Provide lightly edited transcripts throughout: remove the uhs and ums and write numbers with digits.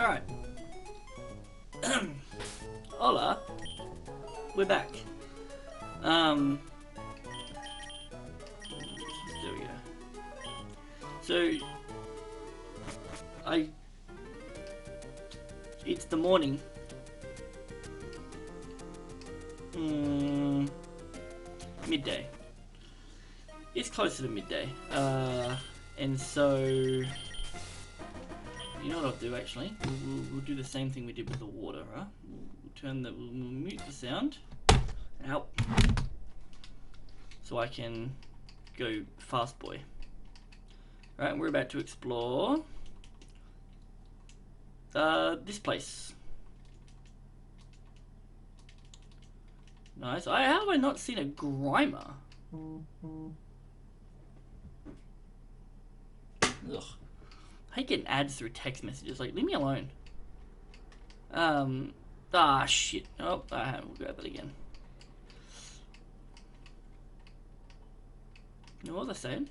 Alright. Hola. We're back. There we go. So, it's the morning. Midday. It's closer to midday. And so, you know what I'll do actually? We'll do the same thing we did with the water, right? We'll mute the sound. Out. So I can go fast boy. Right, we're about to explore this place. Nice. How have I not seen a Grimer? Ugh. I hate getting ads through text messages. Like, leave me alone. Shit. Oh, we'll grab that again. What was I saying?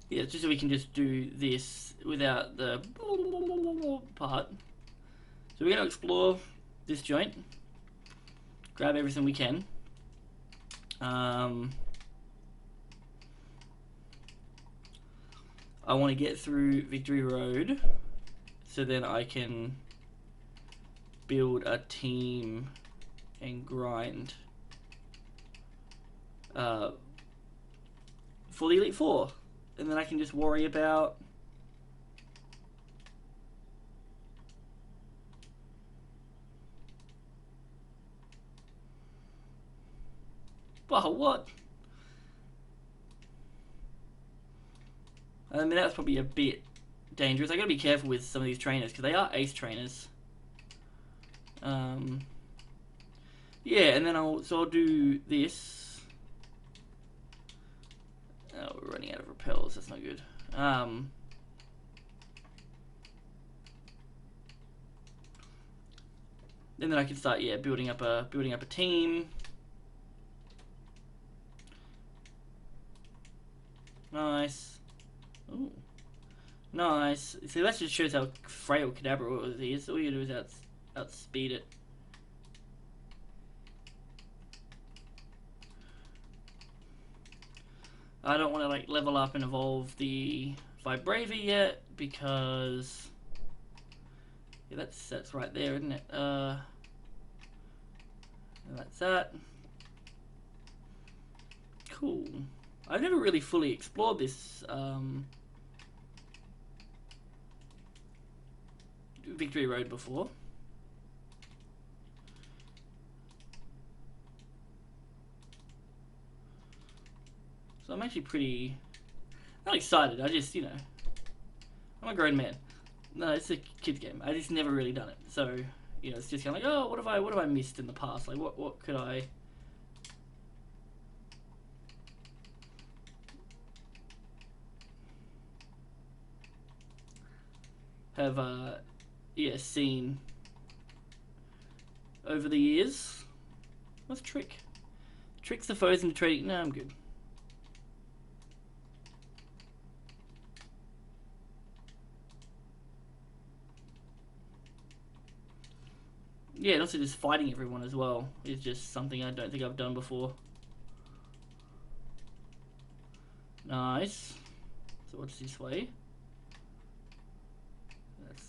Yeah, just so we can just do this without the part. So we're going to explore this joint. Grab everything we can. I want to get through Victory Road so then I can build a team and grind for the Elite Four, and then I can just worry about what? I mean, that's probably a bit dangerous. I gotta be careful with some of these trainers because they are ace trainers. Yeah, and then I'll do this. Oh, we're running out of repels. That's not good. And then I can start, yeah, building up a team. Nice. Ooh. Nice. See, that just shows how frail Kadabra is. All you do is outspeed it. I don't want to like level up and evolve the Vibrava yet because yeah, that's right there, isn't it? And that's that. Cool. I've never really fully explored this Victory Road before. So I'm actually pretty not excited. I just, you know, I'm a grown man. No, it's a kid's game. I just never really done it. So, you know, it's just kind of like, oh, what have I missed in the past? Like, what could I have, yeah, seen over the years? What's trick? Tricks the foes into trading. No, I'm good. Yeah, and also just fighting everyone as well is just something I don't think I've done before. Nice. So what's this way?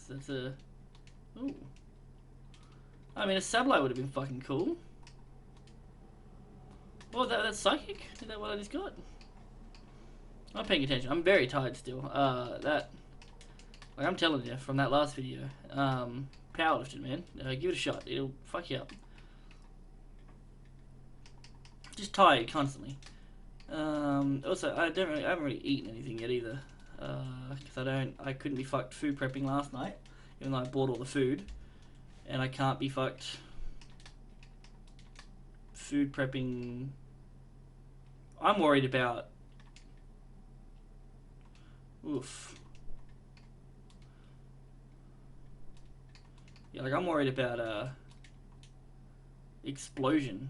That's a... Ooh. I mean, a Sableye would have been fucking cool. Oh, that's psychic? Is that what I just got? I'm not paying attention. I'm very tired still. Like I'm telling you from that last video, powerlifting, man. Give it a shot. It'll fuck you up. Just tired constantly. Also, I haven't really eaten anything yet either. Because I couldn't be fucked food prepping last night, even though I bought all the food, and I can't be fucked food prepping. I'm worried about. Oof. Yeah, like I'm worried about explosion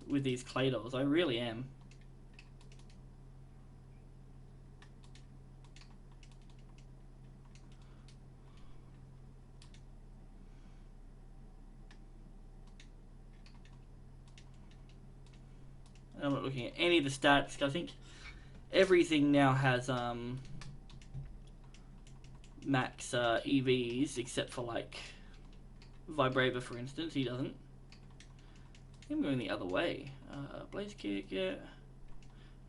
with these clay dolls. I really am. I'm not looking at any of the stats. I think everything now has max EVs except for like Vibrava, for instance. He doesn't. I'm going the other way. Blaze kick, yeah.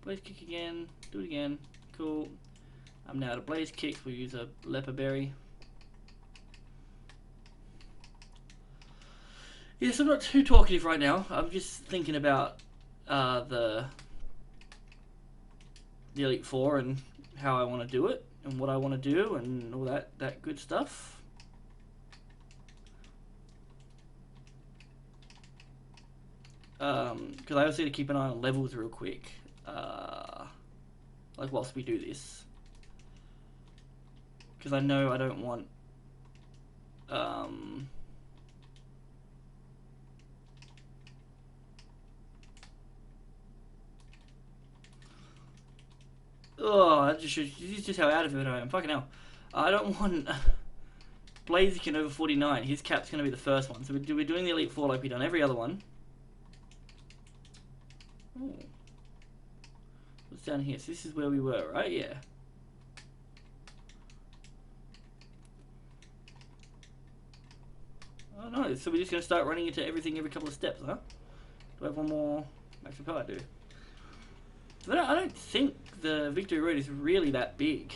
Blaze kick again. Do it again. Cool. I'm now at a blaze kick. We'll use a leper berry. Yes, I'm not too talkative right now. I'm just thinking about the Elite Four and how I want to do it and what I want to do and all that good stuff. Because I also need to keep an eye on levels real quick, like whilst we do this, because I know I don't want oh, that just shows, this is just how out of it I am. Fucking hell. I don't want Blaziken over 49. His cap's going to be the first one. So we're doing the Elite Four like we've done every other one. Ooh. What's down here? So this is where we were, right? Yeah. Oh no, so we're just going to start running into everything every couple of steps, huh? Do I have one more max repel? I do. But I don't think the Victory Road is really that big.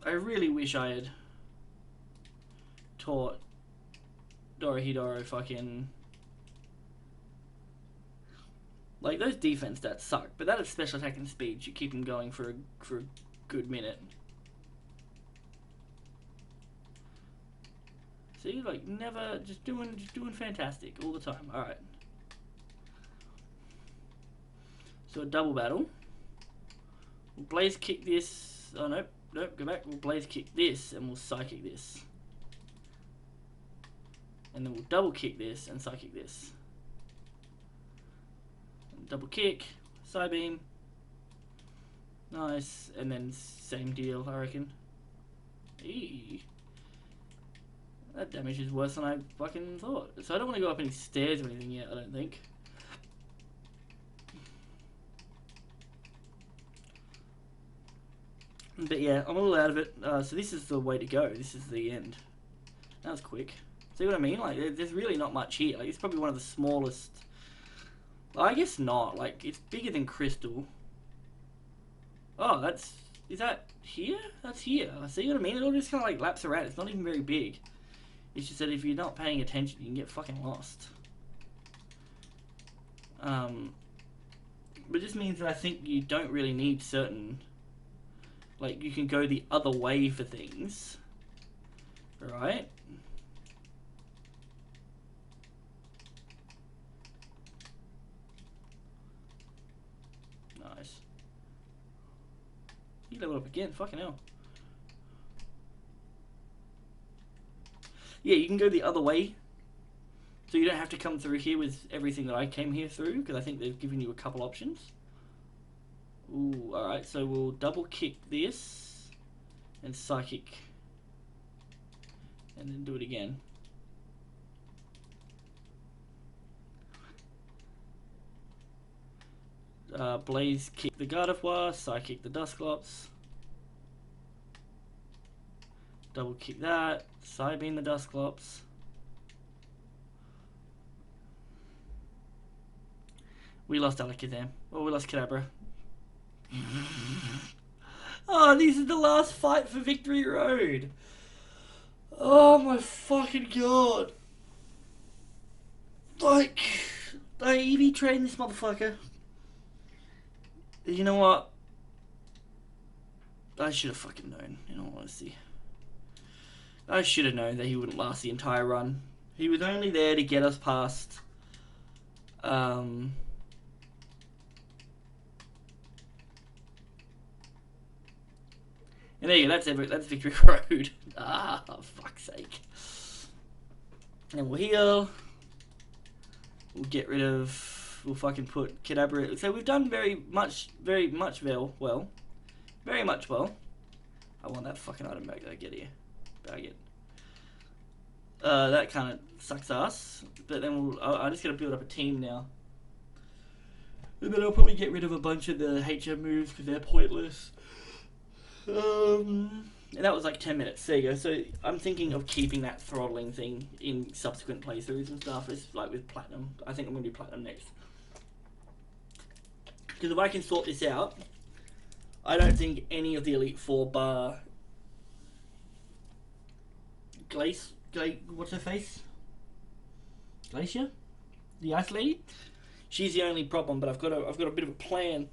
I really wish I had taught Dorohedoro fucking... Like, those defense stats suck, but that is special attack and speed. You keep him going for a good minute. See, like, never, just doing fantastic all the time. Alright. So a double battle. We'll blaze kick this. Oh, nope. Nope, go back. We'll blaze kick this and we'll psychic this. And then we'll double kick this and psychic this. And double kick, side beam. Nice. And then same deal, I reckon. Eee. That damage is worse than I fucking thought. So I don't want to go up any stairs or anything yet, I don't think. But yeah, I'm a little out of it. So this is the way to go. This is the end. That was quick. See what I mean? Like, there's really not much here. Like, it's probably one of the smallest. Well, I guess not. Like, it's bigger than Crystal. Oh, that's... Is that here? That's here. See what I mean? It all just kind of like laps around. It's not even very big. It's just that if you're not paying attention, you can get fucking lost. But it just means that I think you don't really need certain... Like, you can go the other way for things. Right? Nice. You level up again, fucking hell. Yeah, you can go the other way. So you don't have to come through here with everything that I came here through, because I think they've given you a couple options. Ooh, alright, so we'll double kick this and psychic. And then do it again. Blaze kick the Gardevoir, psychic the Dusclops. Double kick that, side beam the Dusclops. We lost Alakazam. Oh, we lost Kadabra. Oh, this is the last fight for Victory Road. Oh my fucking god. Like, I EV trained this motherfucker. You know what? I should have fucking known, in all honesty. I should have known that he wouldn't last the entire run. He was only there to get us past... And there you go, that's Victory Road. Ah, for fuck's sake. And we'll heal. We'll get rid of... We'll fucking put Kadabra... So we've done very much well. Very much well. I want that fucking item back that I get here. bag it. That kind of sucks ass. But then I just gotta build up a team now. And then I'll probably get rid of a bunch of the HM moves because they're pointless. And that was like 10 minutes. There you go. So I'm thinking of keeping that throttling thing in subsequent playthroughs and stuff. It's like with Platinum. I think I'm going to do Platinum next. Because if I can sort this out, I don't think any of the Elite Four bar what's her face? Glacier? The Ice Lady? She's the only problem, but I've got a bit of a plan.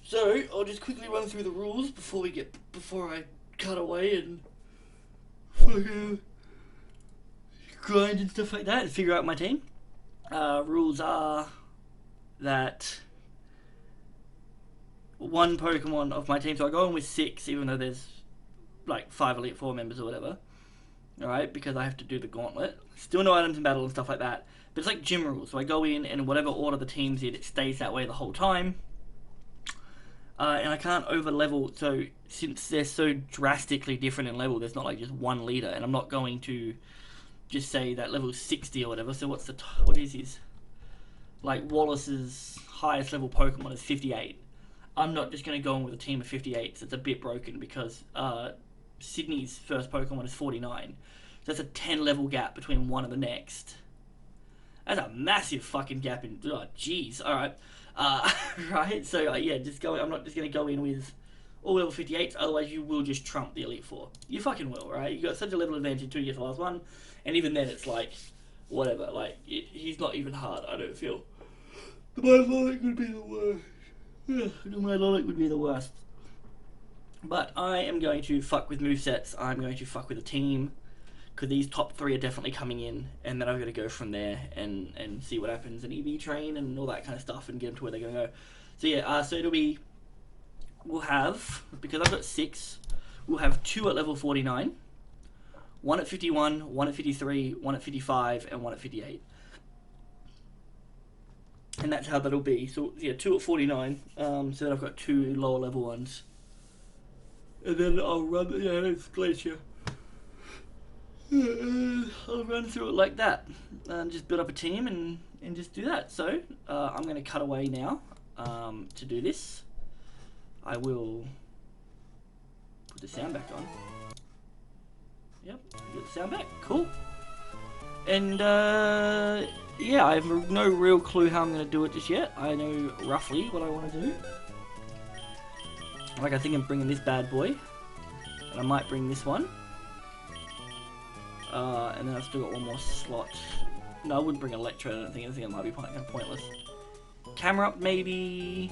So I'll just quickly run through the rules before I cut away and fucking grind and stuff like that and figure out my team. Rules are that one Pokemon of my team, so I go in with 6, even though there's like 5 Elite Four members or whatever. Alright, because I have to do the gauntlet. Still no items in battle and stuff like that. But it's like gym rules, so I go in and whatever order the team's in, it stays that way the whole time. And I can't over level, so since they're so drastically different in level, there's not like just one leader, and I'm not going to just say that level's 60 or whatever. So what is his? Like Wallace's highest level Pokemon is 58. I'm not just going to go in with a team of 58s. It's a bit broken because Sydney's first Pokemon is 49. So that's a 10 level gap between one and the next. That's a massive fucking gap in. Oh, jeez. All right. Right. So yeah, I'm not just gonna go in with all level 58s. Otherwise, you will just trump the Elite Four. You fucking will, right? You got such a level advantage until you get the last one, and even then, it's like whatever. Like he's not even hard. I don't feel. The Nuzlocke would be the worst. The Nuzlocke would be the worst. But I am going to fuck with movesets. I'm going to fuck with a team. Because these top 3 are definitely coming in. And then I've got to go from there and see what happens. And EV train and all that kind of stuff. And get them to where they're going to go. So yeah, so it'll be... We'll have... Because I've got 6. We'll have 2 at level 49. 1 at 51. 1 at 53. 1 at 55. And 1 at 58. And that's how that'll be. So yeah, 2 at 49. So then I've got 2 lower level ones. And then I'll run... Yeah, it's Glacier. I'll run through it like that. And just build up a team and just do that. So, I'm going to cut away now to do this. I will put the sound back on. Yep, get the sound back. Cool. And, yeah, I have no real clue how I'm going to do it just yet. I know roughly what I want to do. Like, I think I'm bringing this bad boy. And I might bring this one. And then I've still got one more slot. No, I wouldn't bring Electro, I don't think. I think it might be kind of pointless. Camera up, maybe.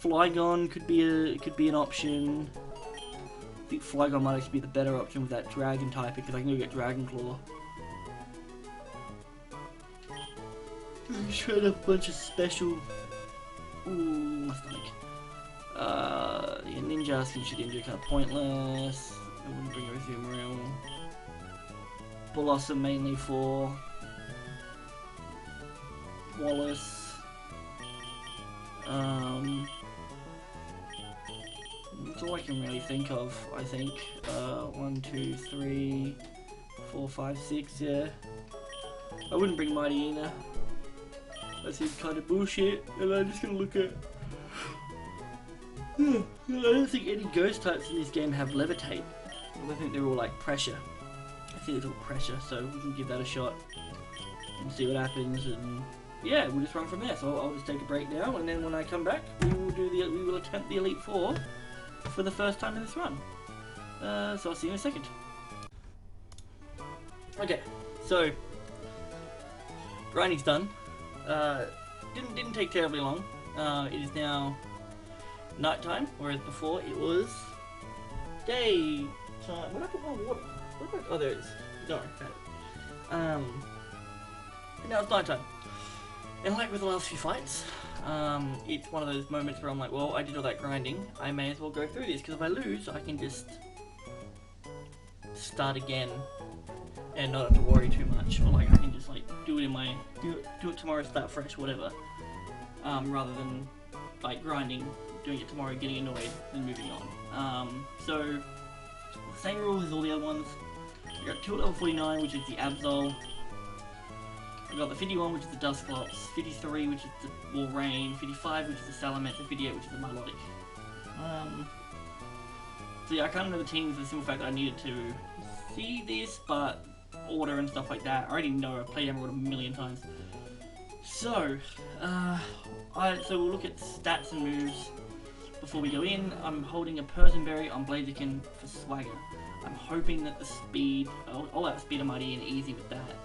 Flygon could be an option. I think Flygon might actually be the better option with that Dragon type, because I can go get Dragon Claw. Shred up a bunch of special... Ooh, my stomach. Yeah, Ninja, since Ninja kind of pointless. I wouldn't bring everything real. Blossom mainly for Wallace. That's all I can really think of, I think. 1, 2, 3, 4, 5, 6, yeah. I wouldn't bring Mighty either. That seems kind of bullshit, and I'm just gonna look at... I don't think any ghost types in this game have levitate. I think they're all like pressure. I think it's all pressure, so we can give that a shot and see what happens, and yeah, we'll just run from there. So I'll just take a break now, and then when I come back, we will attempt the Elite Four for the first time in this run. So I'll see you in a second. Okay, so grinding's done. Didn't take terribly long. It is now nighttime, whereas before it was daytime. What happened to my water? Oh, there it is. Don't worry about it. And now it's nighttime. And like with the last few fights, it's one of those moments where I'm like, well, I did all that grinding, I may as well go through this, because if I lose, I can just start again and not have to worry too much, or like I can just like do it tomorrow, start fresh, whatever, rather than like grinding, doing it tomorrow, getting annoyed, and moving on. So the same rules as all the other ones. We got 2 at level 49, which is the Absol. We got the 51, which is the Dusclops, 53, which is the Walrein, 55, which is the Salamence, and 58, which is the Milotic. So yeah, I kind of know the team for the simple fact that I needed to see this, but order and stuff like that, I already know. I've played Emerald a million times. So, so we'll look at stats and moves before we go in. I'm holding a Persianberry on Blaziken for Swagger. I'm hoping that the speed, I'll let speed of Mighty in easy with that.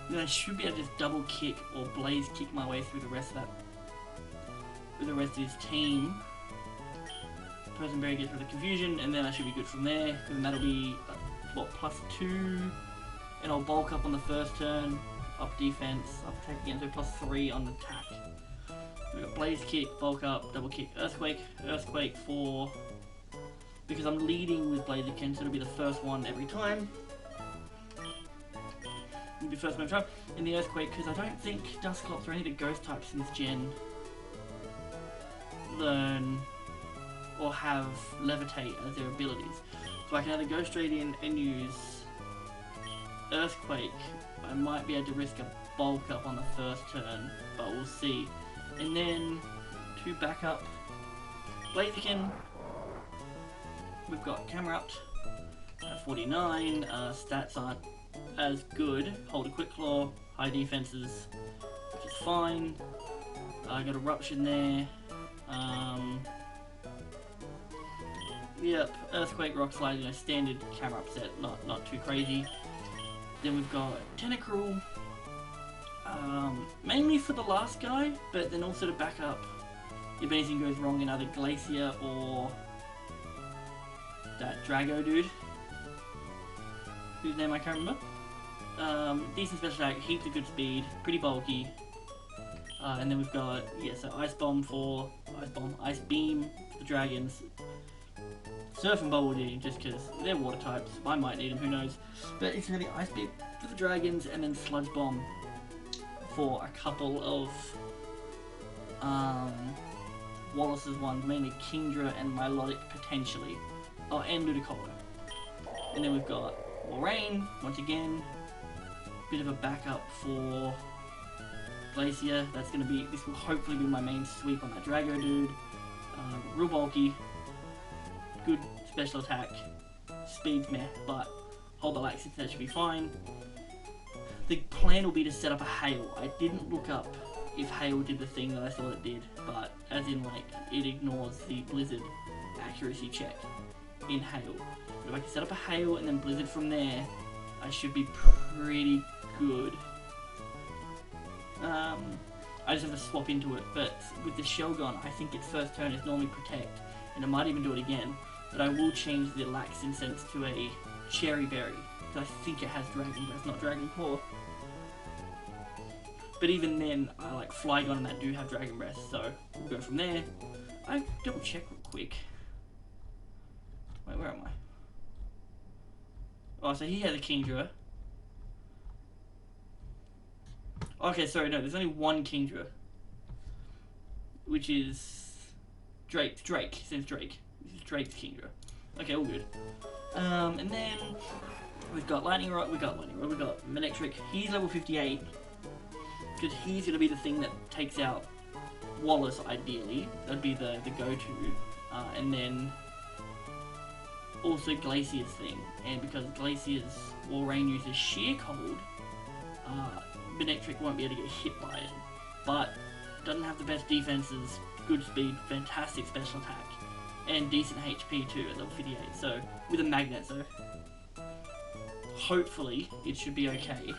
Then I should be able to just double kick or blaze kick my way through the rest of that, with the rest of his team. Persianberry gets rid of confusion, and then I should be good from there. And that'll be what, +2, and I'll bulk up on the first turn, up defense, up attack again, so +3 on attack. We've got blaze kick, bulk up, double kick, earthquake, earthquake for, because I'm leading with Blaziken, so it'll be the first one every time. It'll be first one every time. In the earthquake, because I don't think Dusclops or any of the ghost types in this gen learn or have levitate as their abilities. So I can either go straight in and use earthquake. I might be able to risk a bulk up on the first turn, but we'll see. And then to back up Blaziken, we've got Camerupt at 49. Stats aren't as good. Hold a quick claw, high defenses, which is fine. I got Eruption there. Yep, Earthquake, Rock Slide, you know, standard Camerupt set, not too crazy. Then we've got Tentacruel, mainly for the last guy, but then also to back up if anything goes wrong in either Glacier or that Drago dude, whose name I can't remember. Decent special attack, heaps of good speed, pretty bulky. And then we've got, yeah, so Ice Beam for the dragons. Surf and Bubble D, just because they're water types. I might need them, who knows. But it's going to be Ice Beam for the dragons, and then Sludge Bomb for a couple of Wallace's ones, mainly Kingdra and Milotic potentially. Oh, and Ludicolo. And then we've got Walrein, once again. Bit of a backup for Glacier. That's going to be, this will hopefully be my main sweep on that Drago dude. Real bulky. Good special attack, speed's meh, but hold the laxity, that should be fine. The plan will be to set up a hail. I didn't look up if hail did the thing that I thought it did, but as in like it ignores the blizzard accuracy check in hail. But if I can set up a hail and then blizzard from there, I should be pretty good. I just have to swap into it, but with the Shelgon, I think its first turn is normally protect, and I might even do it again. But I will change the Lax Incense to a Cherry Berry, because I think it has Dragon Breath, not Dragon Claw. But even then, I like Flygon and that do have Dragon Breath, so we'll go from there. I double check real quick. Wait, where am I? Oh, so he has a Kingdra. Okay, sorry, no, there's only one Kingdra, which is Drake. His name's Drake. This is Drake's Kingdra. Okay, all good. And then we've got Lightning Rod, we've got Manectric. He's level 58, because he's going to be the thing that takes out Wallace, ideally. That'd be the go-to. And then also Glacier's thing. And because Glacier's Walrein uses Sheer Cold, Manectric won't be able to get hit by it. But doesn't have the best defenses, good speed, fantastic special attack, and decent HP too at level 58. So with a magnet, so hopefully it should be okay.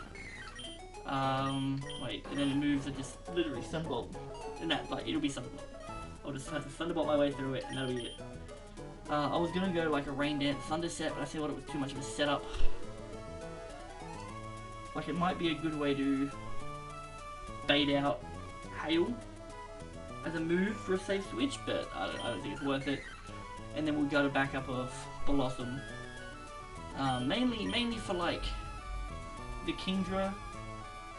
Wait, and then it moves and just literally Thunderbolt, and that, like, it'll be Thunderbolt. I'll just have to Thunderbolt my way through it, and that'll be it. I was gonna go like a Rain Dance Thunder set, but I see what, it was too much of a setup. Like, it might be a good way to bait out Hail as a move for a safe switch, but I don't think it's worth it. And then we'll go to backup of Blossom, mainly for like the Kingdra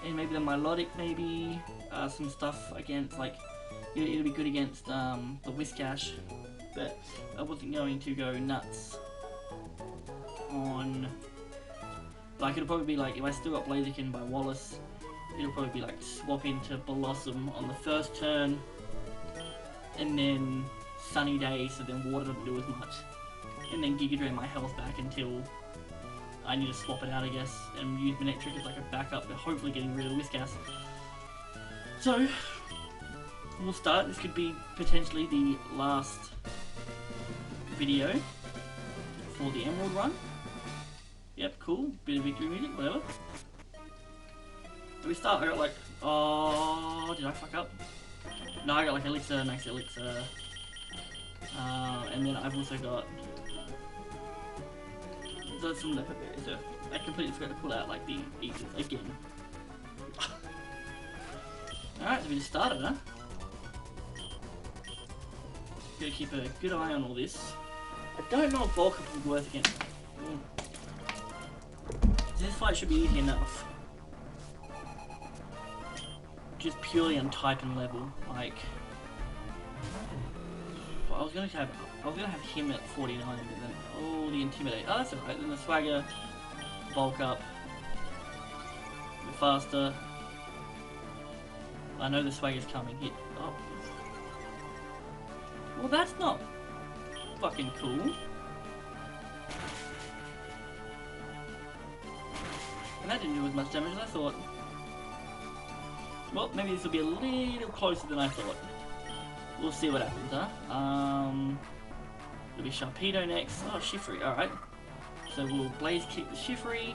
and maybe the Milotic, maybe some stuff against, like, it'll be good against the Whiscash, but I wasn't going to go nuts Like, it'll probably be like, if I still got Blaziken by Wallace, it'll probably be like swap into Blossom on the first turn, and then Sunny Day, so then Water doesn't do as much, and then Giga Drain my health back until I need to swap it out, I guess, and use Manectric as like a backup, but hopefully getting rid of Whiscash. So, we'll start. This could be potentially the last video for the Emerald run. Yep, cool. Bit of victory music, whatever. Do we start? I got like, oh, did I fuck up? No, I got like Elixir, Max Elixir. And then I've also got some leopard berries. So I completely forgot to pull out like the Eaters again. Alright, so we just started, huh? Gotta keep a good eye on all this. I don't know if bulk up will be worth again. This fight should be easy enough. Just purely on type and level. Like, well, I was gonna have him at 49, but then oh, the Intimidate. Oh, that's alright. Then the Swagger, bulk up, a bit faster. I know the Swagger's coming. Hit. Oh, well, that's not fucking cool. And that didn't do as much damage as I thought. Well, maybe this will be a little closer than I thought. We'll see what happens, huh? It'll be Sharpedo next. Oh, Shiftry, alright. So we'll Blaze Kick the Shiftry.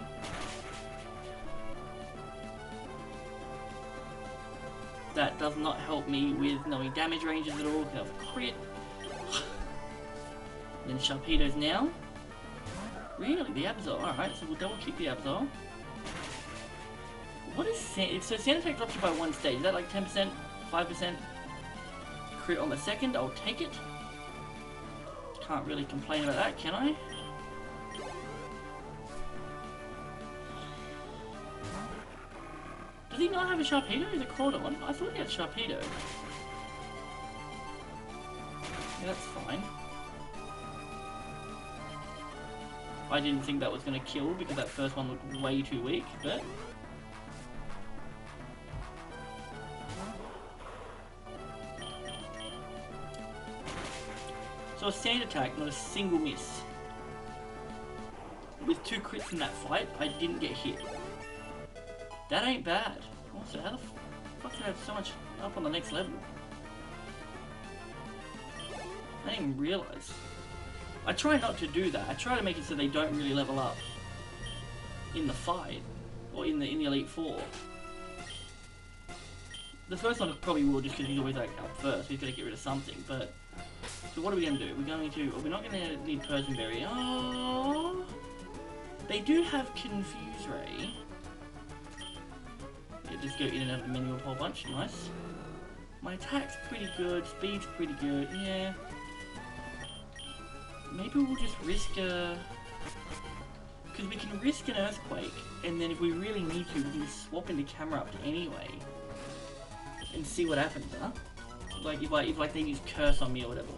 That does not help me with knowing damage ranges at all, because I've crit. Then Sharpedo's now. Really? The Absol, alright, so we'll double kick the Absol. What is Sand? So Sand Attack drops you by one stage. Is that like 10%? 5%? Crit on the second? I'll take it. Can't really complain about that, can I? Does he not have a Sharpedo? Is it Crawdon? I thought he had Sharpedo. Yeah, that's fine. I didn't think that was going to kill because that first one looked way too weak, but... So a Sand Attack, not a single miss. With 2 crits in that fight, I didn't get hit. That ain't bad. Also, how the fuck did I have so much up on the next level? I didn't even realise. I try not to do that. I try to make it so they don't really level up in the fight, or in the Elite Four. The first one probably will, just because he's always like up first. He's got to get rid of something. But so what are we gonna do? We're going to. We're not gonna need Persian Berry. Oh, they do have Confuse Ray. Yeah, just go in and out of the menu a whole bunch. Nice. My attack's pretty good. Speed's pretty good. Yeah. Maybe we'll just risk a... Because we can risk an Earthquake, and then if we really need to, we can just swap into camera up anyway. And see what happens, huh? Like, if they use Curse on me or whatever.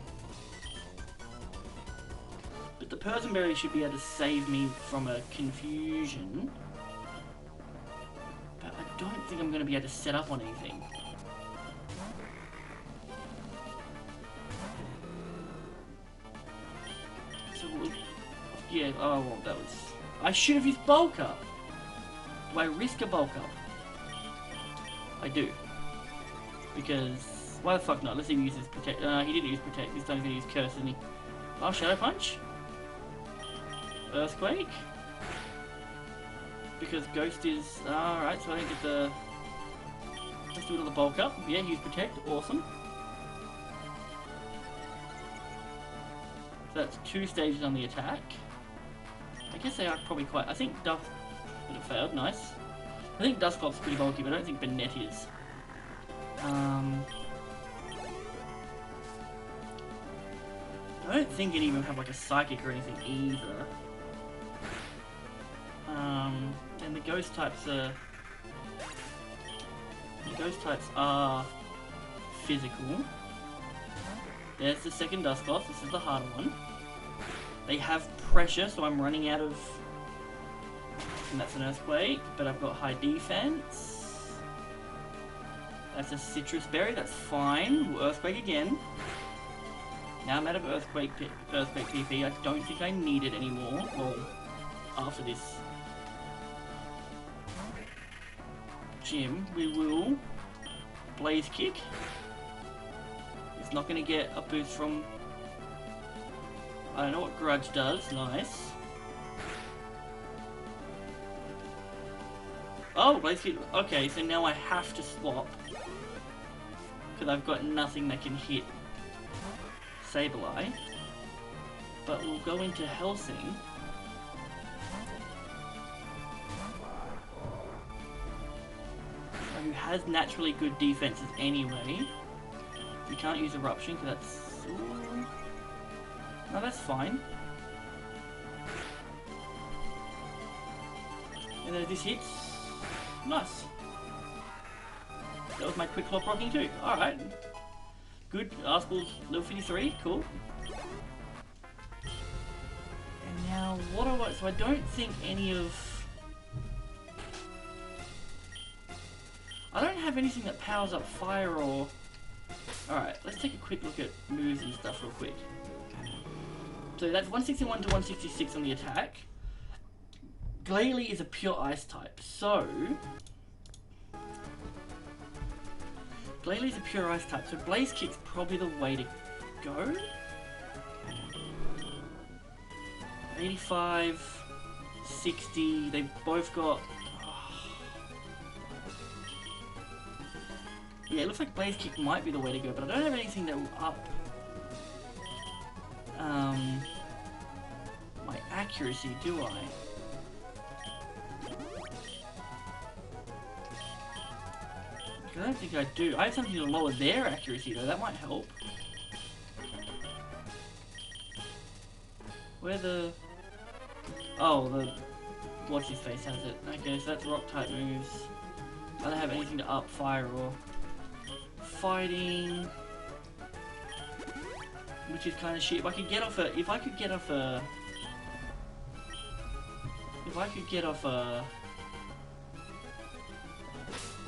But the Persian Berry should be able to save me from a confusion. But I don't think I'm going to be able to set up on anything. Yeah, oh well, that was... I should have used Bulk Up! Do I risk a Bulk Up? I do. Because... Why the fuck not? Let's see if he uses Protect... he didn't use Protect, this time he's gonna use Curse, isn't he? Oh, Shadow Punch? Earthquake? Because Ghost is... Alright, so I don't get the... Let's do another Bulk Up. Yeah, use Protect, awesome. So that's 2 stages on the attack. I guess they are probably quite... I think Duff would have failed, nice. I think Dusclop's pretty bulky, but I don't think Banette is. I don't think it even have like a Psychic or anything either. And the Ghost types are... The Ghost types are physical. There's the second Dusclops, this is the harder one. They have pressure, so I'm running out of And that's an earthquake, but I've got high defense. That's a citrus berry, that's fine. We'll earthquake again. Now I'm out of earthquake PP. I don't think I need it anymore. Well, after this gym, we will blaze kick. It's not going to get a boost from... I don't know what grudge does. Nice. Oh, blaze kick. Okay, so now I have to swap because I've got nothing that can hit Sableye. But we'll go into Helsing. Who has naturally good defenses anyway. We can't use Eruption because that's... Ooh. No, that's fine. And then if this hits... Nice. That was my quick clock rocking too. Alright. Good. Arspel's level 53. Cool. And now, what do I... So I don't think any of... I don't have anything that powers up fire or... Alright, let's take a quick look at moves and stuff real quick. So that's 161 to 166 on the attack. Glalie is a pure ice type, so... Glalie is a pure ice type, so Blaze Kick's probably the way to go. 85, 60, they've both got... Yeah, it looks like Blaze Kick might be the way to go, but I don't have anything that will up my accuracy, do I? I don't think I do. I have something to lower their accuracy though, that might help. Where the... Oh, the... What's his face has it. Okay, so that's rock type moves. I don't have anything to up fire or... Fighting, which is kind of shit. If I could get off a,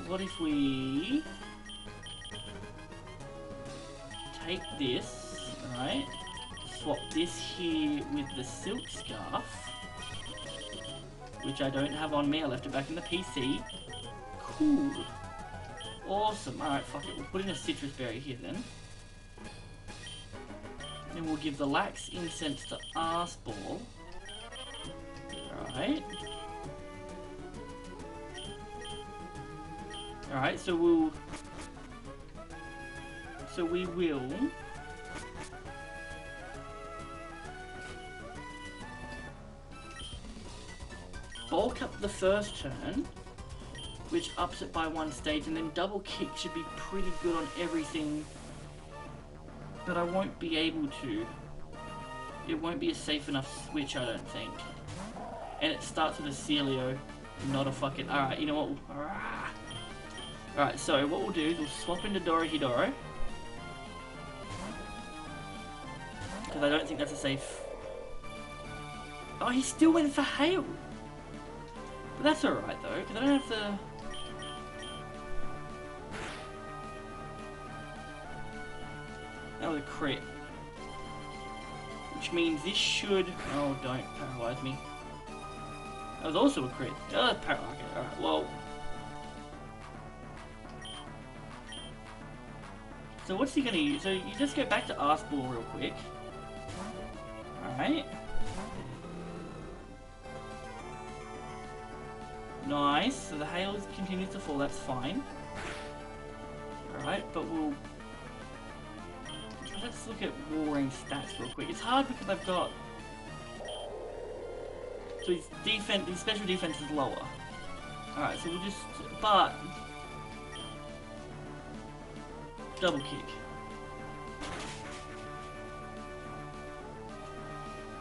what if we take this, right? Swap this here with the silk scarf, which I don't have on me. I left it back in the PC. Cool. Awesome. Alright, fuck it. We'll put in a citrus berry here then. Then we'll give the lax incense to Arspel. Alright. Alright, so we will... bulk up the first turn, which ups it by one stage, and then double kick should be pretty good on everything, but I won't be able to. It won't be a safe enough switch, I don't think. And it starts with a Celio, not a fucking... Alright, you know what? Alright, so what we'll do is we'll swap into Dorohedoro, because I don't think that's a safe... Oh, he still went for Hail! But that's alright though, because I don't have to... That was a crit. Which means this should... Oh, don't paralyze me. That was also a crit. Oh, that's paralyzed. Okay, alright, well... So what's he gonna use? So you just go back to Arspel real quick. Alright. Nice. So the hail continues to fall, that's fine. Alright, but we'll... Let's look at Walrein stats real quick. It's hard because I've got... So his defense, his special defense is lower. Alright, so we'll just... But... Double kick.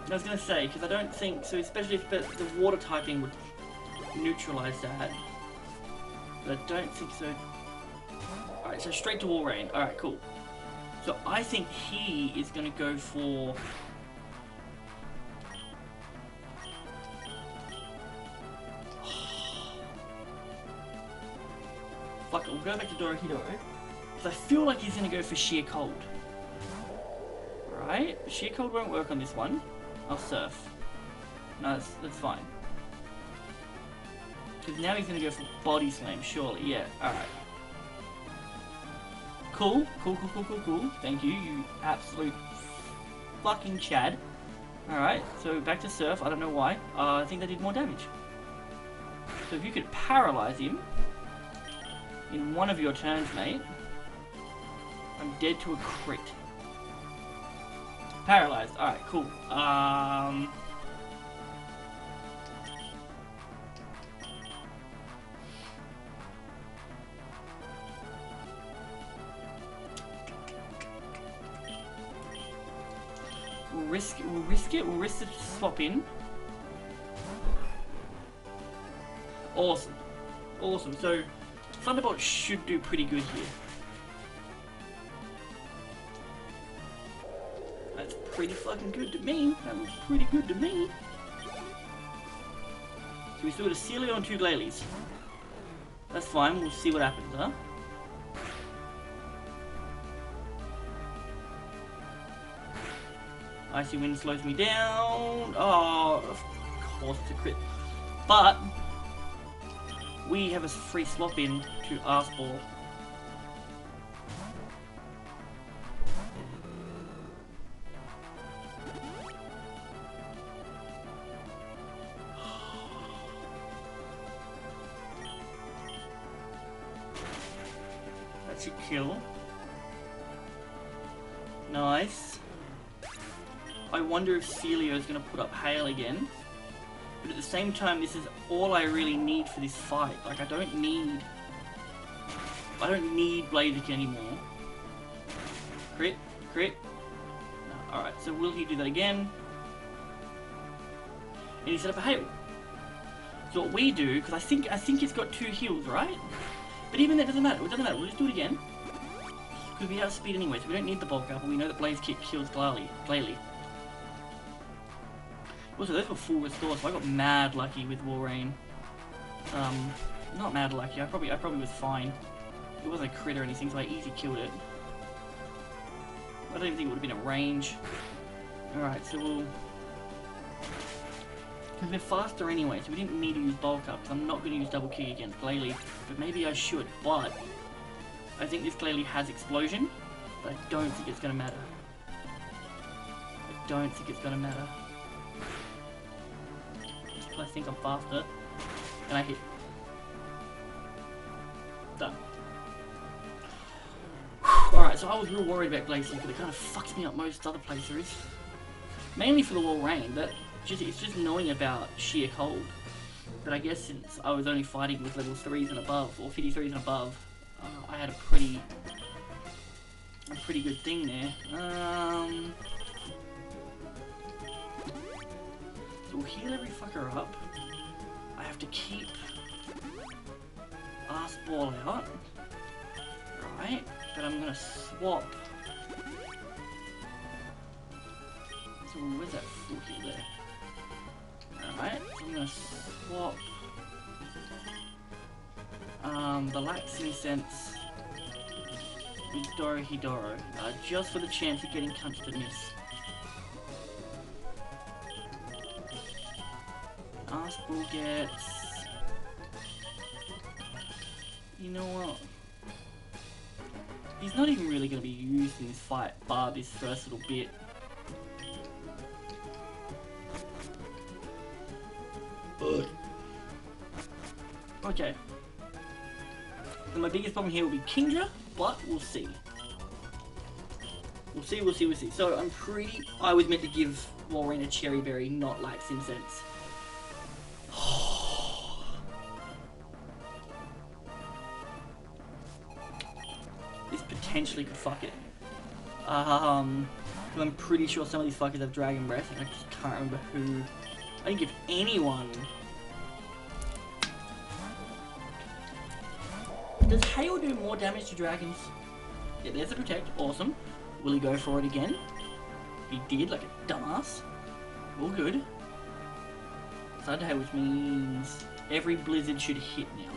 I was gonna say, because I don't think... So especially if the water typing would neutralize that. But I don't think so. Alright, so straight to Walrein. Alright, cool. So I think he is going to go for... Fuck it, we'll go back to Dorohedoro. Because I feel like he's gonna go for sheer cold. Right? Sheer cold won't work on this one. I'll surf. No, that's fine. Because now he's gonna go for body slam, surely. Yeah, alright. Cool. Thank you, you absolute fucking Chad. Alright, so back to surf. I don't know why. I think that did more damage. So if you could paralyze him in one of your turns, mate, I'm dead to a crit. Paralyzed. Alright, cool. We'll risk it. We'll risk the swap in. Awesome. Awesome. So, Thunderbolt should do pretty good here. That's pretty fucking good to me. That looks pretty good to me. So we still got a Celio and 2 Glalie. That's fine. We'll see what happens, huh? Icy Wind slows me down. Oh, of course it's a crit. But we have a free swap in to Arse Ball. That should kill. Nice. I wonder if Celio is going to put up Hail again. But at the same time, this is all I really need for this fight. Like, I don't need Blaziken anymore. Crit. No, alright, so will he do that again? And he set up a Hail. So what we do, because I think it's got 2 heals, right? But even that doesn't matter. It doesn't matter. We'll just do it again. Because we have speed anyway, so we don't need the bulk up. We know that Blaze Kick kills Glalie. Also, those were full restore, so I got mad lucky with Walrein. Not mad lucky. I probably was fine. It wasn't a crit or anything, so I easy killed it. I don't even think it would have been a range. Alright, so we'll... Because we're faster anyway, so we didn't need to use bulk up. So I'm not going to use double kick against Glalie, but maybe I should. But I think this Glalie has explosion, but I don't think it's going to matter. I think I'm faster, and I hit. Done. Alright, so I was real worried about Glacier because it kind of fucks me up most other playthroughs. Mainly for the Walrein, but it's just knowing about sheer cold. But I guess since I was only fighting with level 3s and above, or 53s and above, I had a pretty good thing there. So we'll heal every fucker up. I have to keep Arse Ball out. Right, but I'm gonna swap. So where's that full heal there? Alright, so I'm gonna swap the Lax Incense with Dorohedoro, just for the chance of getting Cant to miss. Arse Ball gets... You know what? He's not even really going to be used in this fight, bar this first little bit. Ugh. Okay. So my biggest problem here will be Kingdra, but we'll see. We'll see. So I was meant to give Walrein a Cherry Berry, not Lax Incense. This potentially could fuck it. I'm pretty sure some of these fuckers have Dragon Breath, and I just can't remember who. I didn't give anyone. Does Hail do more damage to dragons? Yeah, there's a Protect. Awesome. Will he go for it again? He did, like a dumbass. All good. Side to Hail, which means every Blizzard should hit now.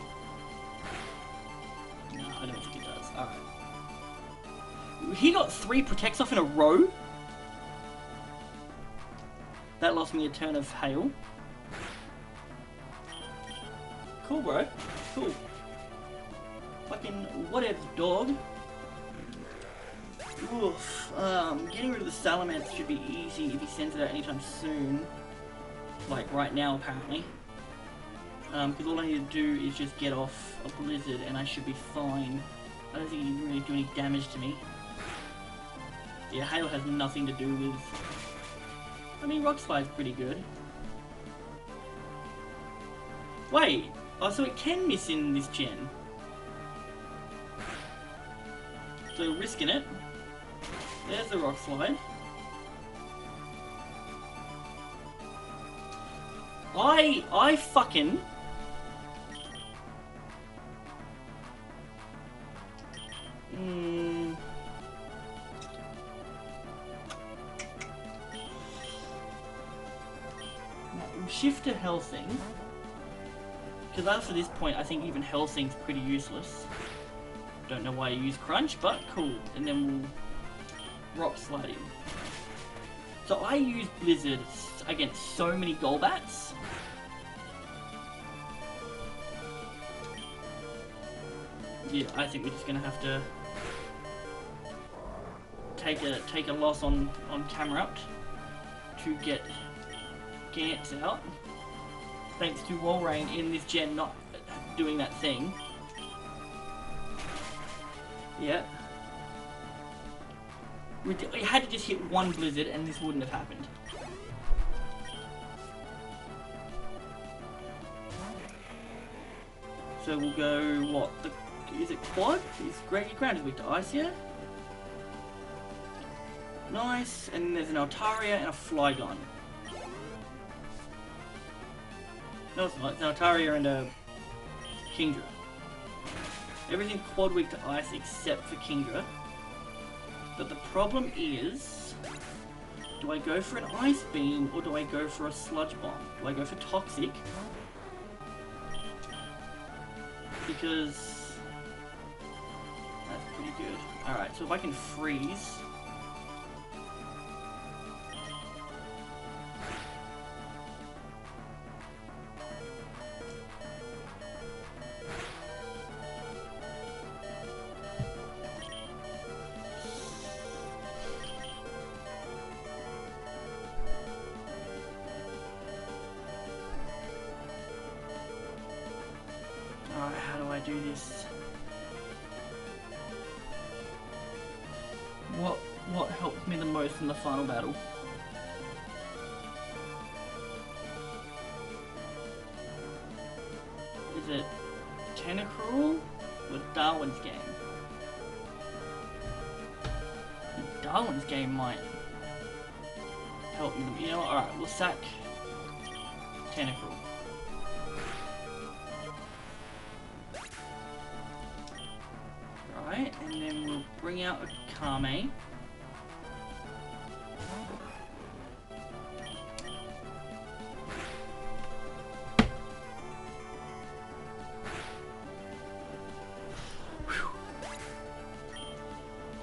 Alright. He got 3 protects off in a row? That lost me a turn of hail. Cool, bro. Cool. Fucking whatever, dog. Oof. Getting rid of the Salamence should be easy if he sends it out anytime soon. Like right now, apparently. Because all I need to do is just get off a Blizzard and I should be fine. I don't think he can really do any damage to me. Yeah, hail has nothing to do with... I mean, Rock Slide's pretty good. Wait! Oh, so it can miss in this gen. So risking it. There's the Rock Slide. I fucking... Shift to Helsing. Because after this point, I think even Helsing's pretty useless. Don't know why you use Crunch, but cool. And then we'll Rock Slide in. So I use Blizzard against so many Golbats. Yeah, I think we're just gonna have to take a loss on Camerupt to get Gantz out. Thanks to Walrein in this gen not doing that thing. Yeah. We had to just hit one Blizzard and this wouldn't have happened. So we'll go, what? Is it quad? Is Greggy Ground is weak to ice, yeah? Nice, and then there's an Altaria and a Flygon. No, it's not. It's an Altaria and a Kingdra. Everything quad weak to ice except for Kingdra. But the problem is, do I go for an Ice Beam or do I go for a Sludge Bomb? Do I go for Toxic? Because that's pretty good. Alright, so if I can freeze... how do I do this? What helped me the most in the final battle? Is it Tentacruel or Darwin's Game? Darwin's Game might help me. You know what? Alright, we'll sack Tentacruel. Right, and then we'll bring out a Kame.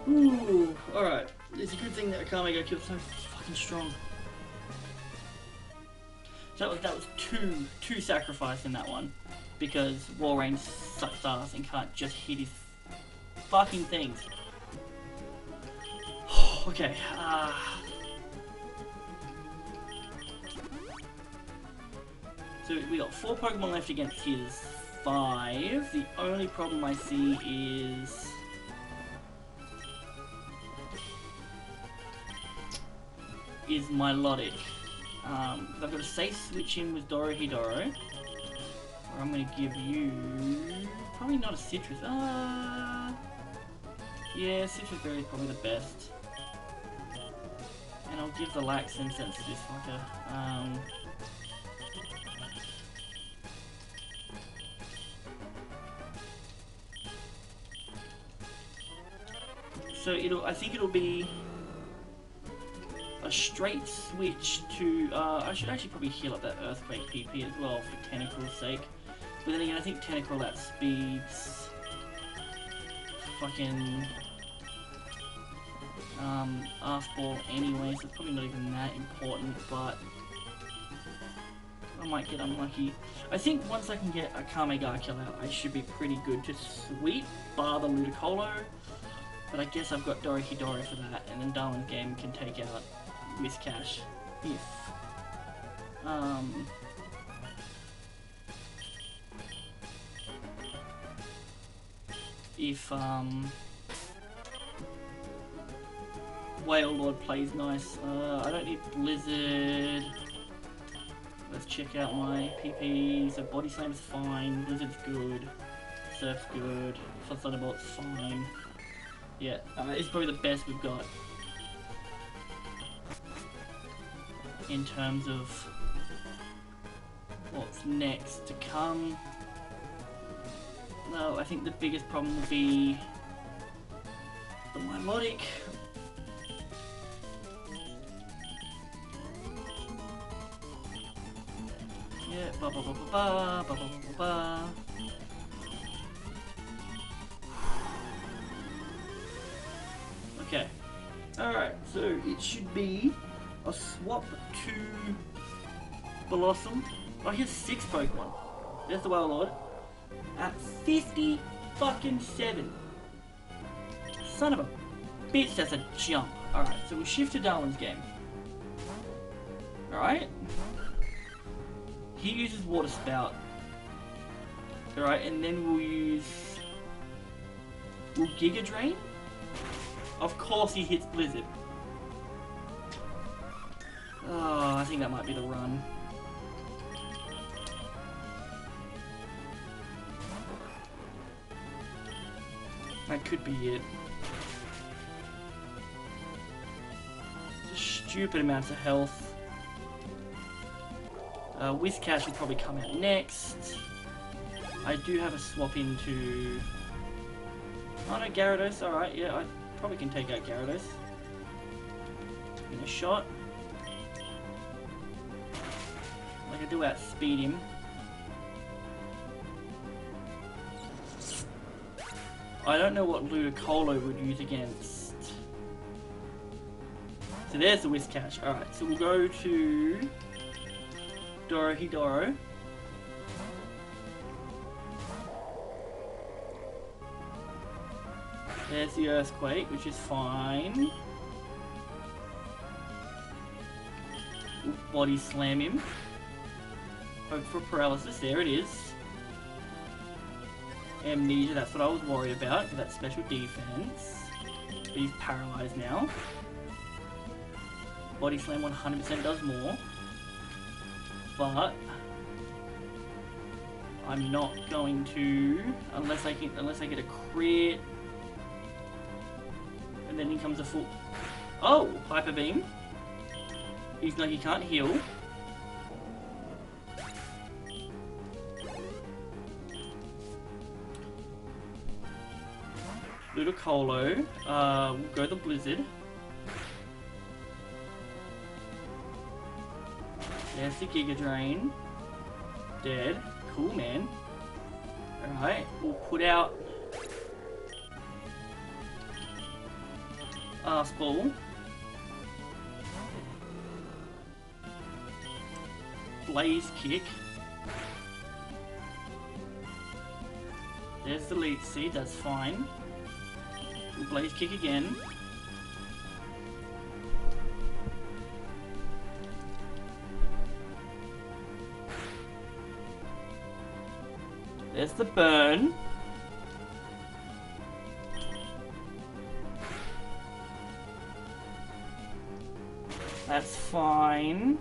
Ooh, alright. It's a good thing that Akame got killed so fucking strong. So that was two sacrifice in that one. Because Walrein sucks ass and can't just hit his fucking things. Okay, so we got 4 Pokemon left against his 5. The only problem I see is Milotic. I've got a safe switch in with Dorohedoro. Or I'm gonna give you probably not a Citrus. Yeah, Citrus Berry is probably the best. And I'll give the Laxin since it's just like a so I think it'll be a straight switch to I should actually probably heal up that Earthquake PP as well for Tentacruel's sake. But then again, I think Tentacruel outspeeds fucking Ask Ball anyway, so it's probably not even that important, but I might get unlucky. I think once I can get a Kame Garkill out, I should be pretty good to sweep, bar the Ludicolo. But I guess I've got Dorohedoro for that, and then Darwin's Game can take out Whiscash if Whale Lord plays nice. I don't need Blizzard. Let's check out my PP. So Body Slam's fine, Blizzard's good, Surf's good, Thunderbolt's fine. Yeah, it's probably the best we've got in terms of what's next to come. No, I think the biggest problem will be the Milotic. Yeah, ba ba ba ba ba ba ba ba ba. Okay. Alright, so it should be a swap to Blossom. Oh, here's 6 Pokemon. There's the Whale Lord. At 50 fucking 7. Son of a bitch, that's a jump. Alright, so we'll shift to Darwin's Game. Alright. He uses Water Spout. Alright, and then we'll Giga Drain? Of course he hits Blizzard. Oh, I think that might be the run. That could be it. Just stupid amounts of health. Whiscash will probably come out next. I do have a swap into... Oh no, Gyarados, alright, yeah, I probably can take out Gyarados. In a shot. Like I do outspeed him. I don't know what Ludicolo would use against. So there's the Whiscash. Alright, so we'll go to Dorohedoro. There's the Earthquake, which is fine. We'll Body Slam him. Hope for Paralysis, there it is. Amnesia, that's what I was worried about, for that special defense. But he's paralyzed now. Body Slam 100% does more. But I'm not going to, unless I get a crit. And then he comes a full... Oh! Hyper Beam. He's like, he can't heal. Ludicolo. We'll go the Blizzard. There's the Giga Drain. Dead. Cool, man. Alright, we'll put out Ass Ball. Blaze Kick. There's the Leech Seed, that's fine. We'll Blaze Kick again. There's the Burn. That's fine.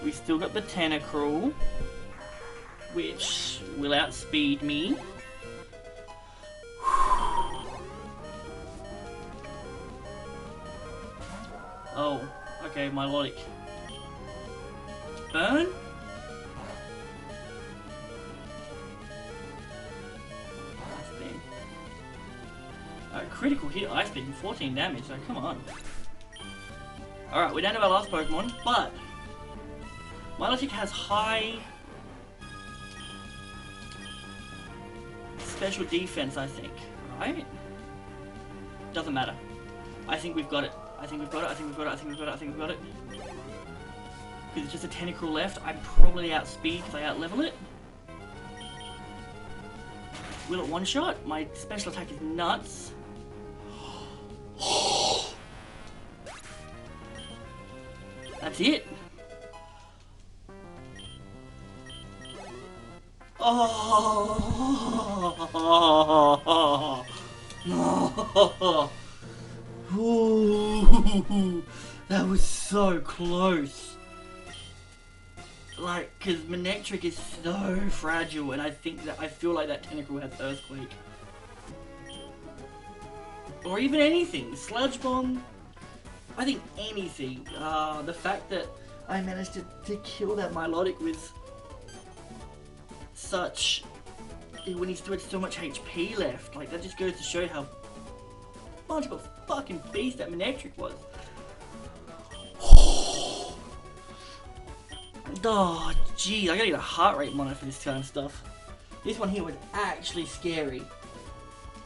We still got the Tentacruel, which will outspeed me. Oh, okay, Milotic. Burn? Critical hit, Ice Beam, 14 damage, so come on. Alright, we're down to our last Pokemon, but Milotic has high special defense, I think. Right? Doesn't matter. I think we've got it. I think we've got it. I think we've got it. I think we've got it. I think we've got it. Because it's just a tentacle left. I'm probably outspeed because I outlevel it. Will it one shot? My special attack is nuts. That's it. Oh. Ooh, that was so close. Like, because Manectric is so fragile, and I feel like that tentacle has Earthquake. Or even anything. Sludge Bomb. I think anything. The fact that I managed to kill that Milotic with such... when he still had so much HP left. Like, that just goes to show how much of a fucking beast that Manectric was. Oh, gee, I gotta get a heart rate monitor for this kind of stuff. This one here was actually scary.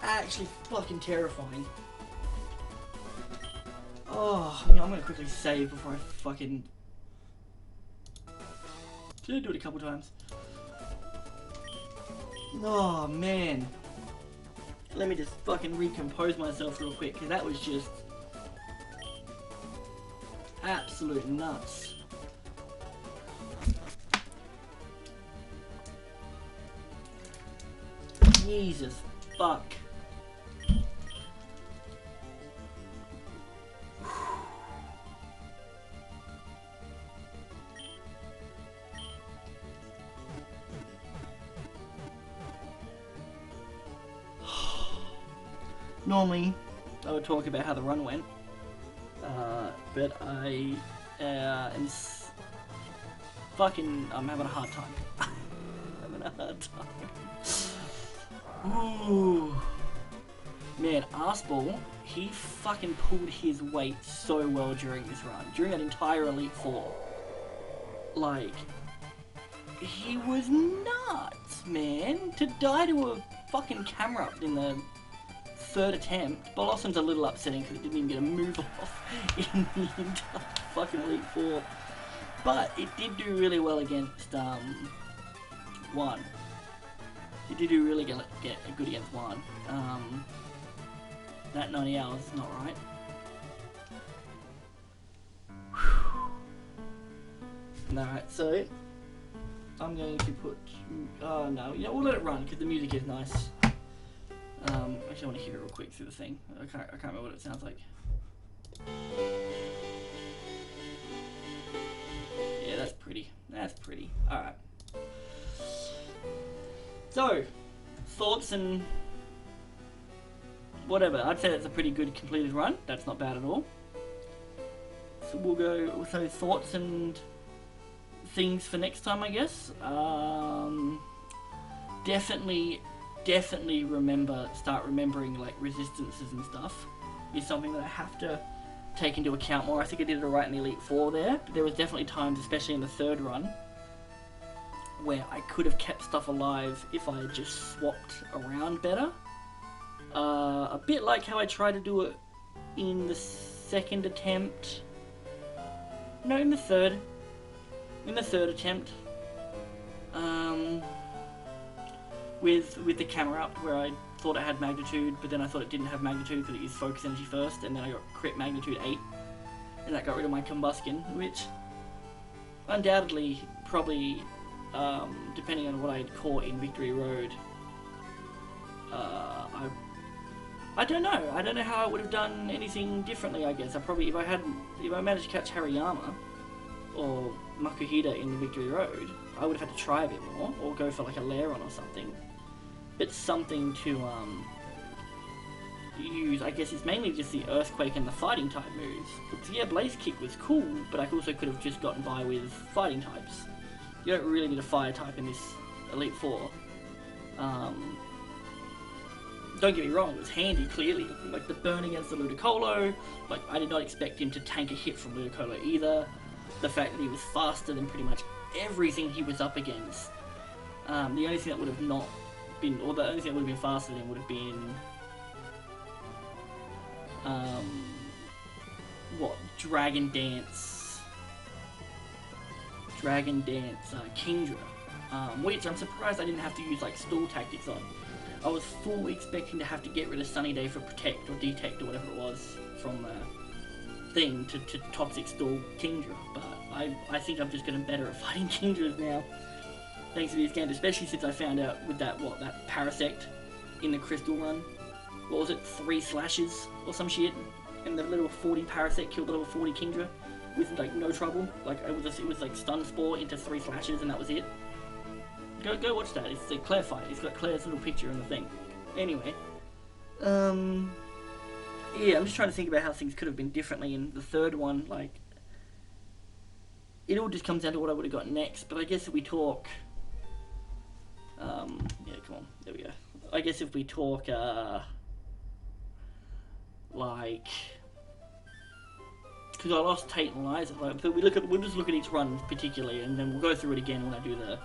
Actually fucking terrifying. Oh, I'm gonna quickly save before I fucking... do it a couple times. Oh, man. Let me just fucking recompose myself real quick, because that was just... absolute nuts. Jesus fuck. Normally, I would talk about how the run went, but I am I'm having a hard time. I'm having a hard time. Ooh. Man, Arseball, he fucking pulled his weight so well during this run. During that entire Elite Four. Like, he was nuts, man. To die to a fucking camera up in the third attempt. Blossom's a little upsetting because it didn't even get a move off in the entire fucking Elite Four. But it did do really well against, one. It did do really get good against one. That 90 hours is not right. Alright, so I'm going to put... oh no, you know, we'll let it run because the music is nice. Actually I want to hear it real quick through the thing. I can't remember what it sounds like. Yeah, that's pretty. That's pretty. Alright. So, thoughts and whatever. I'd say that's a pretty good completed run. That's not bad at all. So we'll go, so thoughts and things for next time, I guess. Definitely start remembering like resistances and stuff is something that I have to take into account more. I think I did it alright in the Elite Four there, but there was definitely times, especially in the third run, where I could have kept stuff alive if I had just swapped around better. A bit like how I tried to do it in the second attempt. No, in the third. In the third attempt. With the camera up, where I thought it had magnitude, but then I thought it didn't have magnitude because it used focus energy first, and then I got crit magnitude 8, and that got rid of my combustion, which undoubtedly probably, depending on what I had caught in Victory Road, I don't know. I don't know how I would have done anything differently. I guess I probably, if I managed to catch Hariyama or Makuhita in Victory Road, I would have had to try a bit more, or go for like a Lairon or something. But something to use, I guess it's mainly just the Earthquake and the Fighting type moves. Because yeah, Blaze Kick was cool, but I also could have just gotten by with Fighting types. You don't really need a Fire type in this Elite Four. Don't get me wrong, it was handy, clearly. Like the burn against the Ludicolo, like I did not expect him to tank a hit from Ludicolo either. The fact that he was faster than pretty much everything he was up against. The only thing that would have not been, or the only thing that would have been faster than would have been, what, Dragon Dance, Kingdra, which I'm surprised I didn't have to use like stall tactics on. I was fully expecting to have to get rid of Sunny Day for Protect or Detect or whatever it was from thing to Toxic Stall Kingdra, but I think I'm just getting better at fighting Kingdras now, thanks to these games, especially since I found out with that Parasect in the Crystal run, what was it, 3 slashes or some shit, and the level 40 Parasect killed the level 40 Kingdra with like no trouble, like it was like Stun Spore into 3 slashes and that was it. Go watch that. It's the Claire fight. It's got Claire's little picture in the thing. Anyway, yeah, I'm just trying to think about how things could have been differently in the third one. Like, it all just comes down to what I would have got next. But I guess if we talk, yeah, come on, there we go. I guess if we talk, like, because I lost Tate and Liza. Like, so we'll just look at each run particularly, and then we'll go through it again when I do the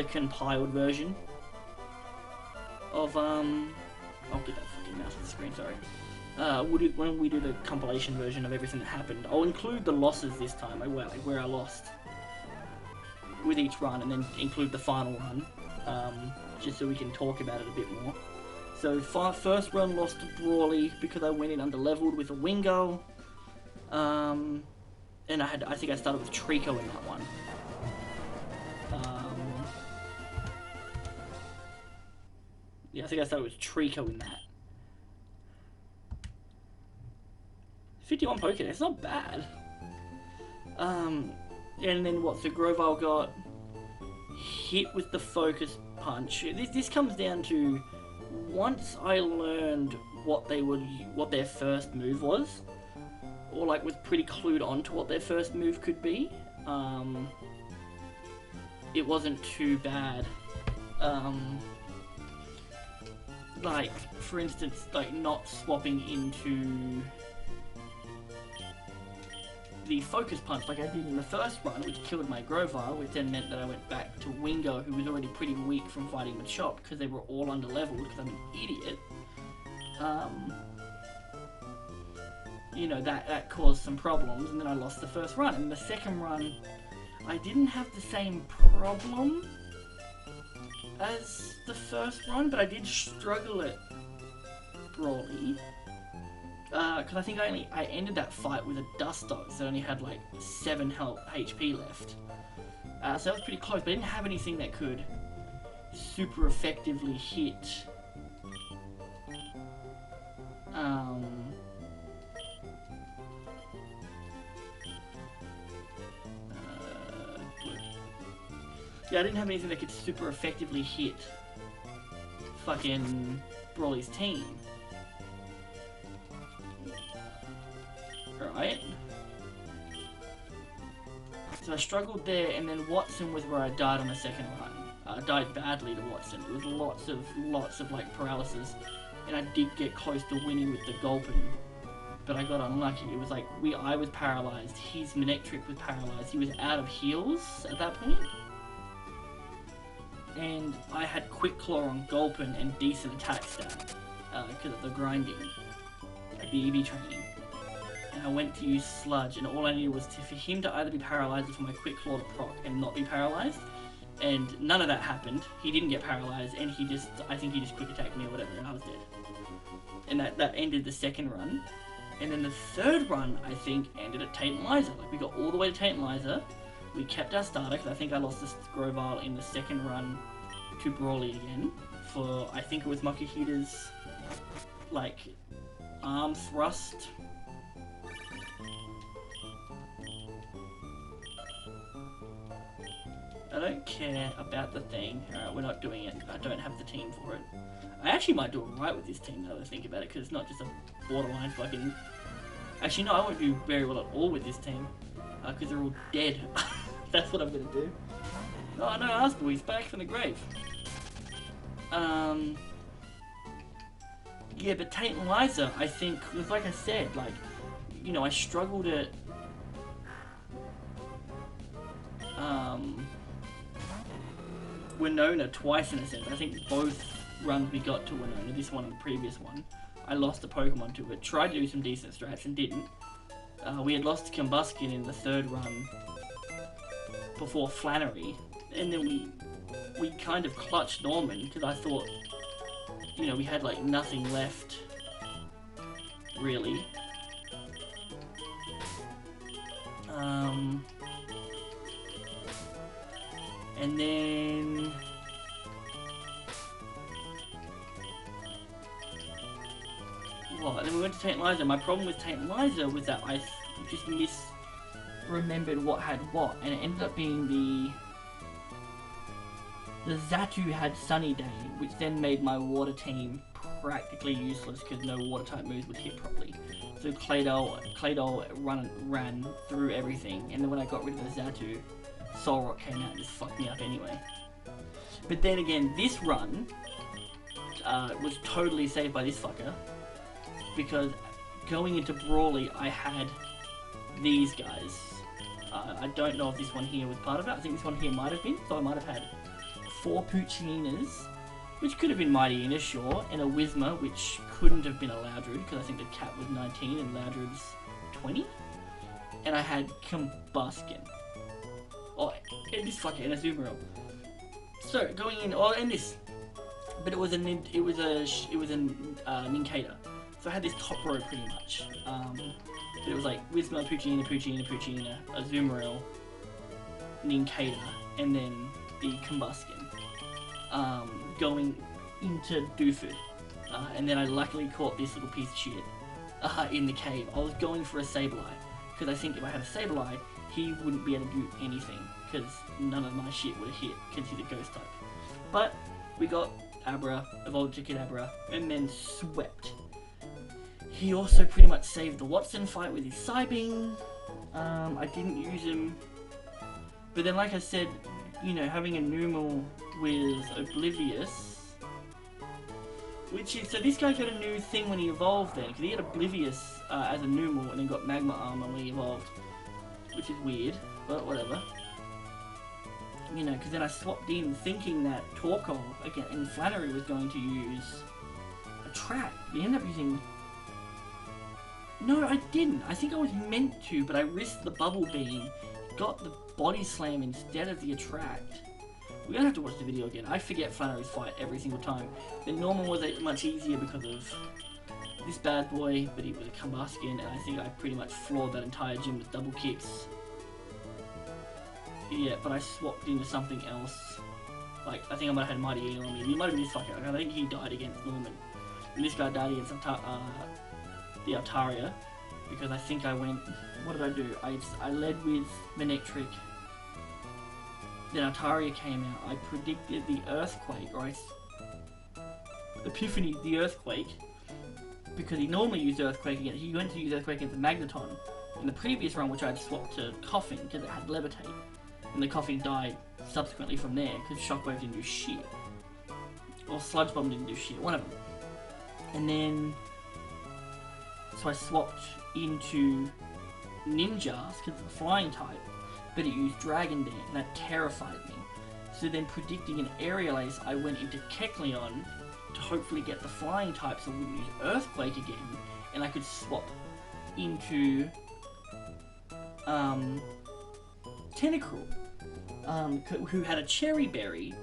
compiled version of I'll get that fucking mouse on the screen, sorry. When we do the compilation version of everything that happened, I'll include the losses this time, where I lost with each run, and then include the final run, just so we can talk about it a bit more. So first run lost to Brawly because I went in under-leveled with a Wingull, and I think I started with Trico in that one. Yeah, I think I started with Trico in that. 51 Poké, it's not bad. And then what, so Grovyle got hit with the Focus Punch. This comes down to, once I learned what their first move was, or like was pretty clued on to what their first move could be, it wasn't too bad. Like, for instance, like not swapping into the Focus Punch like I did in the first run, which killed my Grovyle, which then meant that I went back to Wingo, who was already pretty weak from fighting with Shop, because they were all under-leveled, because I'm an idiot. You know, that caused some problems, and then I lost the first run. And the second run, I didn't have the same problem as the first run, but I did struggle at Brawly, because I think I ended that fight with a Dustox that only had like 7 HP left, so that was pretty close, but I didn't have anything that could super effectively hit yeah, I didn't have anything that could super effectively hit fucking Brawly's team. Right? So I struggled there, and then Watson was where I died on the second run. I died badly to Watson. It was lots of like paralysis, and I did get close to winning with the Gulpin, but I got unlucky. It was like I was paralyzed, his Manectric was paralyzed, he was out of heals at that point. And I had Quick Claw on Gulpin and decent attack stat, because of the grinding, like the EV training. And I went to use Sludge, and all I needed was for him to either be paralyzed or for my Quick Claw to proc and not be paralyzed. And none of that happened. He didn't get paralyzed, and I think he just quick attacked me or whatever, and I was dead. And that ended the second run. And then the third run, I think, ended at Tate and Liza. Like, we got all the way to Tate and Liza. We kept our starter, because I think I lost this Grovyle in the second run to Brawly again, for, I think it was Mokuhita's, like, arm thrust. I don't care about the thing. Alright, we're not doing it. I don't have the team for it. I actually might do alright with this team now that I think about it, because it's not just a borderline fucking... Actually, no, I won't do very well at all with this team, because they're all dead. That's what I'm gonna do. Oh no, Asbel, he's back from the grave. Yeah, but Tate and Liza, I think, was like I said, like, you know, I struggled at... Winona twice in a sense. I think both runs we got to Winona, this one and the previous one, I lost a Pokemon to it. Tried to do some decent strats and didn't. We had lost Combuskin in the third run before Flannery, and then we kind of clutched Norman because I thought, you know, we had like nothing left, really. And then what? And then we went to Tantalizer. My problem with Tantalizer was that I just misremembered what had what, and it ended up being the Xatu had Sunny Day, which then made my water team practically useless because no water type moves would hit properly. So Claydol ran through everything, and then when I got rid of the Xatu, Solrock came out and just fucked me up anyway. But then again, this run was totally saved by this fucker, because going into Brawly, I had these guys. I don't know if this one here was part of it. I think this one here might have been, so I might have had 4 Poochinas, which could have been Mighty Ina, sure, and a Whismur, which couldn't have been a Loudred, because I think the cat was 19 and Loudred's 20. And I had Combuskin. Oh, and this fucker, and a Azumarill. So, going in, oh, and this. But it was a Nincada. So I had this top row pretty much. But it was like Whismur, Poochina, Azumarill, Nincada, and then the Combuskin. Going into Doofus. And then I luckily caught this little piece of shit in the cave. I was going for a Sableye, because I think if I had a Sableye, he wouldn't be able to do anything, because none of my shit would have hit, because he's a ghost type. But we got Abra, evolved to Kadabra, and then swept. He also pretty much saved the Watson fight with his Psybeam. I didn't use him, but then like I said, you know, having a Numel with Oblivious, which is, so this guy got a new thing when he evolved then, because he had Oblivious as a Numel and then got Magma Armor when he evolved, which is weird, but whatever. You know, because then I swapped in thinking that Torkoal, again, and Flannery was going to use a Track. We ended up using... No, I didn't. I think I was meant to, but I risked the Bubble Beam, got the Body Slam instead of the Attract. We're gonna have to watch the video again. I forget Flannery's fight every single time. The Norman was much easier because of this bad boy, but he was a Combuskin, and I think I pretty much floored that entire gym with double kicks. Yeah, but I swapped into something else. Like, I think I might have had Mighty Eel on me. He might have been this fucker. I think he died against Norman. And this guy died against the Altaria, because I think I went... What did I do? I led with Manectric. Then Altaria came out. I predicted the Earthquake, or Epiphany, the Earthquake, because he normally used Earthquake against... He went to use Earthquake against the Magneton in the previous run, which I had swapped to Coughing, because it had Levitate. And the Coughing died subsequently from there, because Shockwave didn't do shit. Or Sludge Bomb didn't do shit, one of them. And then... So I swapped into Ninjas, because it's a flying type, but it used Dragon Dance, and that terrified me. So then, predicting an Aerial Ace, I went into Kecleon to hopefully get the flying type, so I wouldn't use Earthquake again, and I could swap into Tentacruel, who had a Cherry Berry.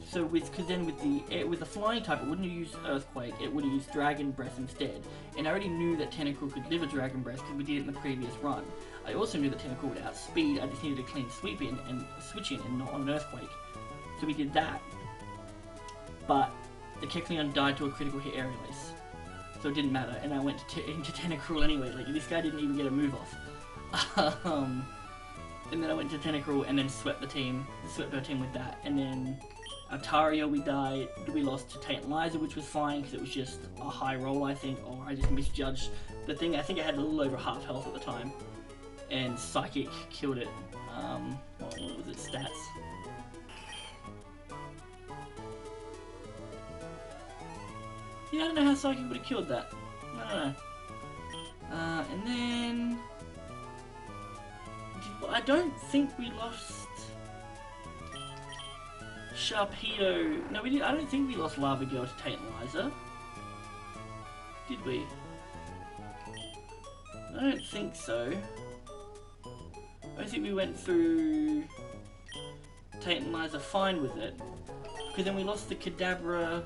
So because then with the flying type, it wouldn't have used Earthquake, it would have used Dragon Breath instead. And I already knew that Tentacruel could live a Dragon Breath because we did it in the previous run. I also knew that Tentacruel would outspeed, I just needed a clean sweep in and switch in and not on an Earthquake. So we did that. But the Kecleon died to a critical hit Aerial Ace. So it didn't matter, and I went into Tentacruel anyway. Like, this guy didn't even get a move off. And then I went to Tentacruel and then swept our team with that. And then Altaria, we lost to Tantalizer, which was fine because it was just a high roll, I think, or I just misjudged the thing. I think I had a little over half health at the time, and Psychic killed it. What was its stats? Yeah, I don't know how Psychic would have killed that. I don't know. And then... I don't think we lost... Sharpedo. No, we did. I don't think we lost Lava Girl to Tantalizer. Did we? I don't think so. I think we went through Tantalizer fine with it. Because then we lost the Kadabra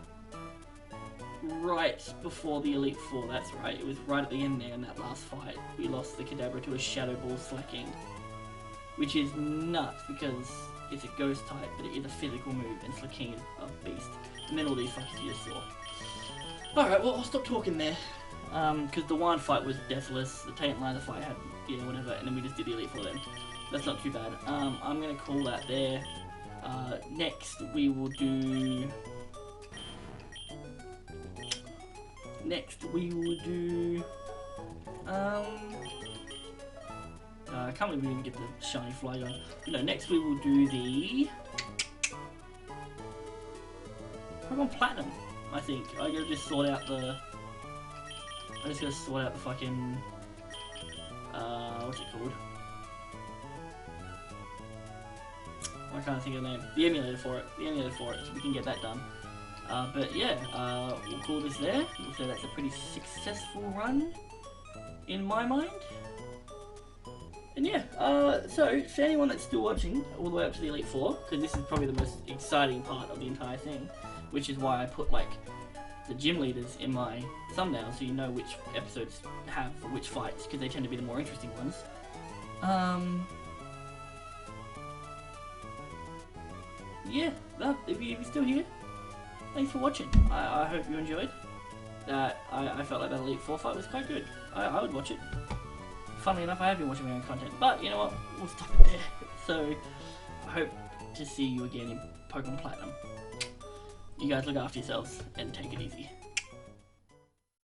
right before the Elite Four. That's right. It was right at the end there in that last fight. We lost the Kadabra to a Shadow Ball slacking. Which is nuts because it's a ghost type, but it is a physical move, and Slacking is a beast. And then all these fuckers you just saw. Alright, well, I'll stop talking there. Because the one fight was deathless, the Tantalizer fight had, you know, whatever, and then we just did the Elite Four then. That's not too bad. I'm gonna call that there. Next, we will do... I can't believe we didn't get the shiny Flygon. No, next we will do the Pokemon Platinum. I think I gotta just sort out the. I just gotta sort out the fucking. What's it called? I can't think of the name. The emulator for it. The emulator for it, so we can get that done. But yeah, we'll call this there. We'll say that's a pretty successful run, in my mind. And yeah, so for anyone that's still watching all the way up to the Elite Four, because this is probably the most exciting part of the entire thing, which is why I put like the gym leaders in my thumbnail so you know which episodes have for which fights, because they tend to be the more interesting ones. Yeah, if you're still here, thanks for watching. I hope you enjoyed. I felt like that Elite Four fight was quite good. I would watch it. Funnily enough, I have been watching my own content, but you know what? We'll stop it there. So, I hope to see you again in Pokemon Platinum. You guys look after yourselves and take it easy.